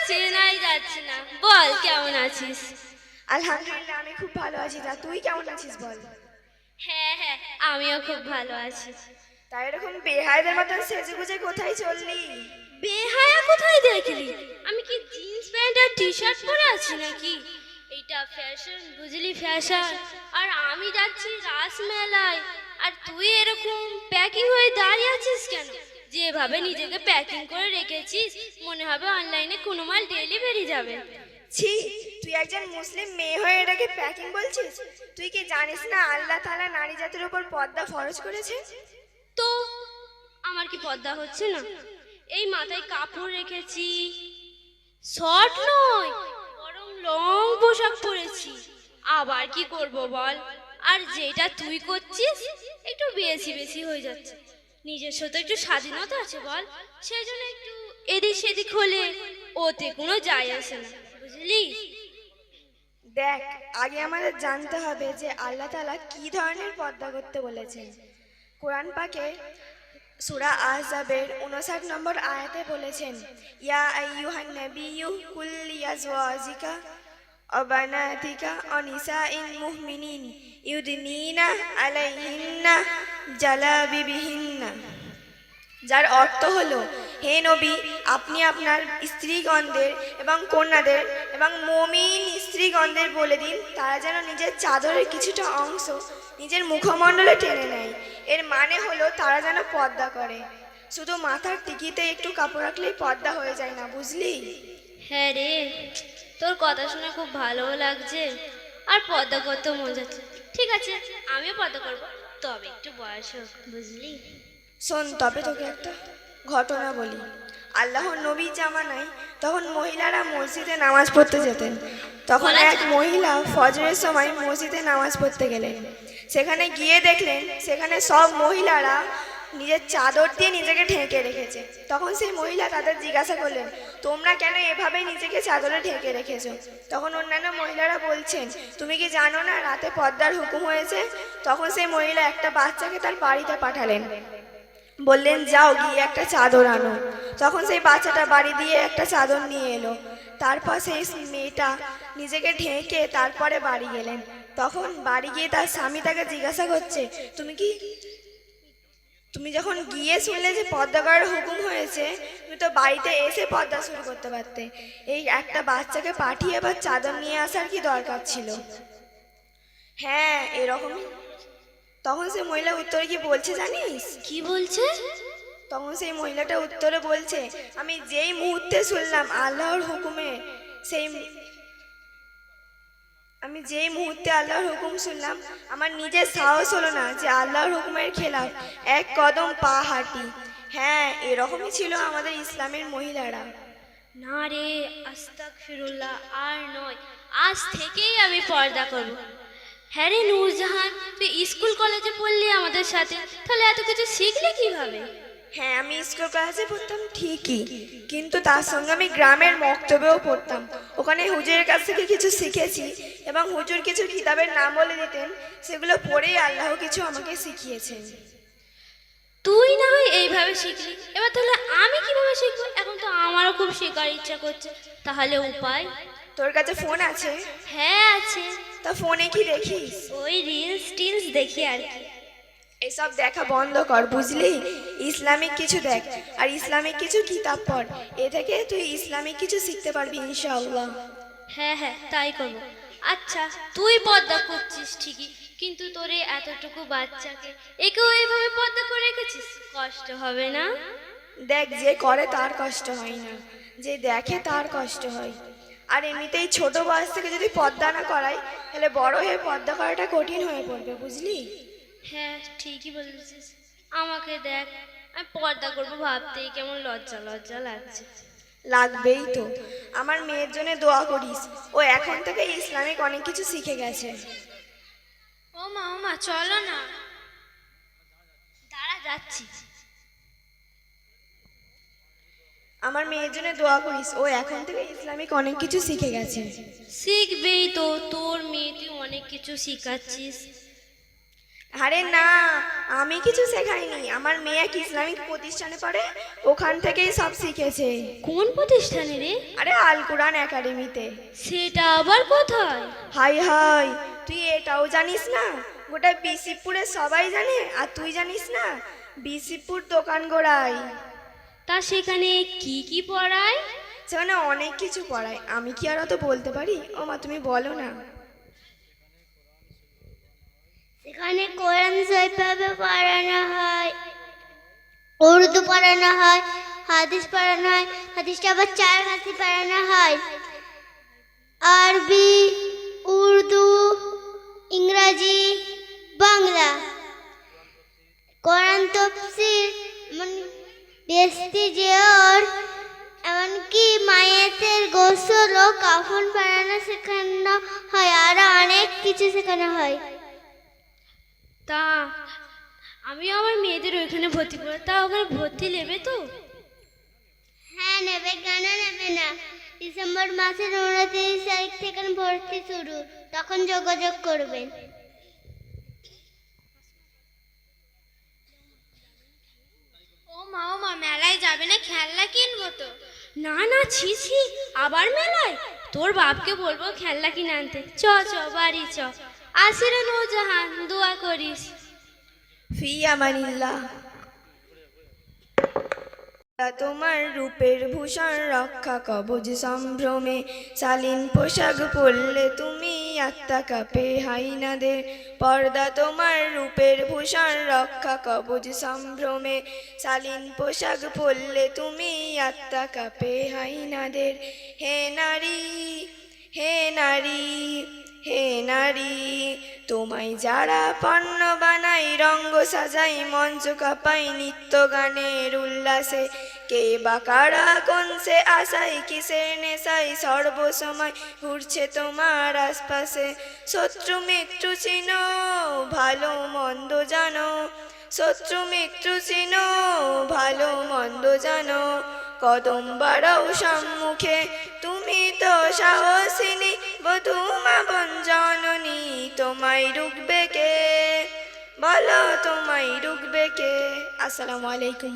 চেনাই যাচ্ছে না। বল কেমন আছিস? আলহামদুলিল্লাহ, আমি খুব ভালো আছি। তা তুই কেমন আছিস বল? হ্যাঁ হ্যাঁ, আমিও খুব ভালো আছি। তাই এরকম বেহায়দের মতন সেজে গুজে কোথায় চললি? বেহায়া কোথায় দেখলি? আমি কি জিন্স প্যান্ট আর টি শার্ট পরে আছি নাকি? এইটা ফ্যাশন, বুঝলি, ফ্যাশন। আর আমি যাচ্ছি রাসমেলায়, আর তুই এরকম প্যাকিং হয়ে দাঁড়িয়ে আছিস কেন? যেভাবে নিজেকে প্যাকিং করে রেখেছিস, মনে হবে অনলাইনে কোনো মাল ডেলিভারি যাবে। ছি, তুই একজন মুসলিম মেয়ে হয়ে এটাকে প্যাকিং বলছিস? তুই কি জানিস না আল্লাহ তাআলা নারী জাতির উপর পর্দা ফরজ করেছে? তো আমার কি পর্দা হচ্ছে না? এই মাথায় কাপড় রেখেছি, শর্ট নয় বরং লং পোশাক পরেছি। আবার কি করব বল? আর যেটা তুই করছিস একটু বেশি বেশি হয়ে যাচ্ছে। নিজস্ব তো একটু স্বাধীনতা আছে বল, সেই জন্য একটু এদিক সেদিক হলে ওতে কোনো যায় আসে না, বুঝলি? দেখ, আগে আমাদের জানতে হবে যে আল্লাহ তাআলা কি ধরনের পর্দা করতে বলেছেন। কোরআন পাকে সূরা আহজাবের 59 নম্বর আয়াতে বলেছেন, ইয়া আইয়ুহান নাবিয়্যু কুল লিয়াজওয়াজিকা ওয়া বানাতিকা ওয়া নিসাইল মুমিনিন ইউদনিনা আলাইহিন্না জালাবিবিহিন্না। যার অর্থ হলো, হে নবী, আপনি আপনার স্ত্রীগণদের এবং কন্যাদের এবং মুমিন স্ত্রীগণদের বলে দিন তারা যেন নিজের চাদরের কিছুটা অংশ নিজের মুখমণ্ডলে টেনে নেয়। এর মানে হলো তারা যেন পর্দা করে। শুধু মাথার টিকিতে একটু কাপড় রাখলেই পর্দা হয়ে যায় না, বুঝলি? হ্যাঁ রে, তোর কথা শুনে খুব ভালো লাগছে, আর পর্দা করতেও মন যাচ্ছে। ঠিক আছে, আমিও পর্দা করব, তবে একটু বয়স হোক, বুঝলি? শোন, তবে তোকে একটা ঘটনা বলি। আল্লাহর নবীর জামানায় তখন মহিলারা মসজিদে নামাজ পড়তে যেতেন। তখন এক মহিলা ফজরের সময় মসজিদে নামাজ পড়তে গেলেন। সেখানে গিয়ে দেখলেন সেখানে সব মহিলারা নিজের চাদর দিয়ে নিজেকে ঢেকে রেখেছে। তখন সেই মহিলা তাদের জিজ্ঞাসা করলেন, তোমরা কেন এভাবে নিজেকে চাদরে ঢেকে রেখেছো? তখন অন্যান্য মহিলারা বলছেন, তুমি কি জানো না রাতে পর্দার হুকুম হয়েছে? তখন সেই মহিলা একটা বাচ্চাকে তার বাড়িতে পাঠালেন, বললেন, যাও গিয়ে একটা চাদর আনো। তখন সেই বাচ্চাটা বাড়ি দিয়ে একটা চাদর নিয়ে এলো। তারপর সেই মেয়েটা নিজেকে ঢেকে তারপরে বাড়ি গেলেন। তখন বাড়ি গিয়ে তার স্বামী তাকে জিজ্ঞাসা করছে, তুমি যখন গিয়ে শুনলে যে পর্দা করার হুকুম হয়েছে, তুমি তো বাড়িতে এসে পর্দা শুরু করতে পারতে। এই একটা বাচ্চাকে পাঠিয়ে আবার চাদর নিয়ে আসার কি দরকার ছিল? হ্যাঁ, এরকমই। তখন সেই মহিলা উত্তরে কি বলছে জানিস? কি বলছে? তখন সেই মহিলাটা উত্তরে বলছে, আমি যেই মুহূর্তে শুনলাম আল্লাহর হুকুমে সেই আমি যেই মুহূর্তে আল্লাহর হুকুম শুনলাম, আমার নিজের সাহস হলো না যে আল্লাহর হুকুমের খেলাফ এক কদম পা হাঁটি। হ্যাঁ, এরকমই ছিল আমাদের ইসলামের মহিলারা। না রে, আস্তাগফিরুল্লাহ, আর নয়, আজ থেকেই আমি পর্দা করব। হ্যাঁ রে নূরজাহান, তুই স্কুল কলেজে পড়লি আমাদের সাথে, তাহলে এত কিছু শিখলি কিভাবে? হ্যাঁ, আমি স্কুল ক্লাসে পড়তাম ঠিকই, কিন্তু তার সঙ্গে আমি গ্রামের মক্তবেও পড়তাম। ওখানে হুজুরের কাছ থেকে কিছু শিখেছি, এবং হুজুর কিছু কিতাবের নাম বলে দিতেন, সেগুলো পড়েই আল্লাহ কিছু আমাকে শিখিয়েছেন। তুই না হয় এইভাবে শিখলি, এবার তাহলে আমি কিভাবে শিখবো? এখন তো আমারও খুব শেখার ইচ্ছা করছে, তাহলে উপায়? তোর কাছে ফোন আছে? হ্যাঁ আছে। তা ফোনে কি দেখিস? ওই রিলস টিলস দেখি আর কি। এসব দেখা বন্ধ কর, বুঝলি? ইসলামিক কিছু দেখ, আর ইসলামিক কিছু কিতাব পড়। এ থেকে তুই ইসলামিক কিছু শিখতে পারবি ইনশাআল্লাহ। হ্যাঁ হ্যাঁ, তাই করবো। আচ্ছা, তুই পর্দা করছিস ঠিকই, কিন্তু তোরে এতটুকু বাচ্চাকে একেও এইভাবে পর্দা করে রেখেছিস, কষ্ট হবে না? দেখ, যে করে তার কষ্ট হয় না, যে দেখে তার কষ্ট হয়। আর এমনিতেই ছোট বয়স থেকে যদি পর্দা না করায়, তাহলে বড় হয়ে পর্দা করাটা কঠিন হয়ে পড়বে, বুঝলি? হ্যাঁ ঠিকই বলেছিস। আমাকে দেখ, আমি পর্দা করবো ভাবতেই কেমন লজ্জা লজ্জা লাগছে। লাগবেই তো। আমার মেয়ের জন্য দোয়া করিস, ও এখন থেকে ইসলামিক অনেক কিছু শিখে গেছে। ও মা চলো না। দাঁড়া, যাচ্ছি। আমার মেয়ের জন্য দোয়া করিস, ও এখন থেকে ইসলামিক অনেক কিছু শিখে গেছে। শিখবেই তো, তোর মেয়ে তুই অনেক কিছু শিখাচ্ছিস। আরে না, আমি কিছু শেখাইনি, আমার মেয়ে এক ইসলামিক প্রতিষ্ঠানে পড়ে, ওখান থেকেই সব শিখেছে। কোন প্রতিষ্ঠানে রে? আরে আল কোরআন একাডেমিতে। সেটা আবার কোথায়? হাই হাই, তুই এটাও জানিস না? গোটা বিসিপুরে সবাই জানে, আর তুই জানিস না? বিসিপুর দোকান গোড়ায়। তা সেখানে কি কি পড়ায়? সেখানে অনেক কিছু পড়ায়, আমি কি আর অত বলতে পারি? ও মা, তুমি বলো না। সেখানে কোরআন সহিভাবে পড়ানো হয়, উর্দু পড়ানো হয়, হাদিস পড়ানো হয়, হাদিসটা আবার 4 ভাষায় পড়ানো হয়, আরবি, উর্দু, ইংরাজি, বাংলা। কোরআন তফসির, বেস্তি জিয়র, এমনকি মায়েদের গোসল ও কাফন পরানো শেখানো হয়, আরো অনেক কিছু শেখানো হয়। তা আমি আমার মেয়েদের ওইখানে ভর্তি করবো, তা ওখানে ভর্তি নেবে তো? হ্যাঁ নেবে, কেন নেবে না? ডিসেম্বর মাসের 29 তারিখ থেকে ভর্তি শুরু, তখন যোগাযোগ করবেন। ও মা মেলায় যাবে না? খেলনা কিনবো তো। না না, ছি ছি, আবার মেলায়? তোর বাপকে বলবো খেলনা কিনে আনতে। চ চ বাড়ি চ। আসিরে নৌজাহান, দোয়া করিস। ফি আমানিল্লাহ। তোমার রূপের ভূষণ রক্ষা কবচ সম্ভ্রমে, শালীন পোশাক পরলে তুমি আত্মা কাঁপে হাইনাদের। পর্দা তোমার রূপের ভূষণ রক্ষা কবচ সম্ভ্রমে, শালীন পোশাক পরলে তুমি আত্মা কাঁপে হাইনাদের। হে নারী, হে নারী, হে নারী, তোমায় যারা পণ্য বানাই, রঙ্গ সাজাই, মঞ্চ কাঁপাই নিত্য গানের উল্লাসে, কে বা কারা কোন সে আশাই, কিসের নেশাই সর্বসময় ঘুরছে তোমার আশপাশে। শত্রু মিত্র চিনো, ভালো মন্দ জানো, শত্রু মিত্র চিনো, ভালো মন্দ জানো। কদম বাড়াও সম্মুখে, তুমি তো সাহসিনী, বধূ মা বোন জননী, তোমায় রুখবে কে? বলো তোমায় রুখবে কে? আসসালামু আলাইকুম।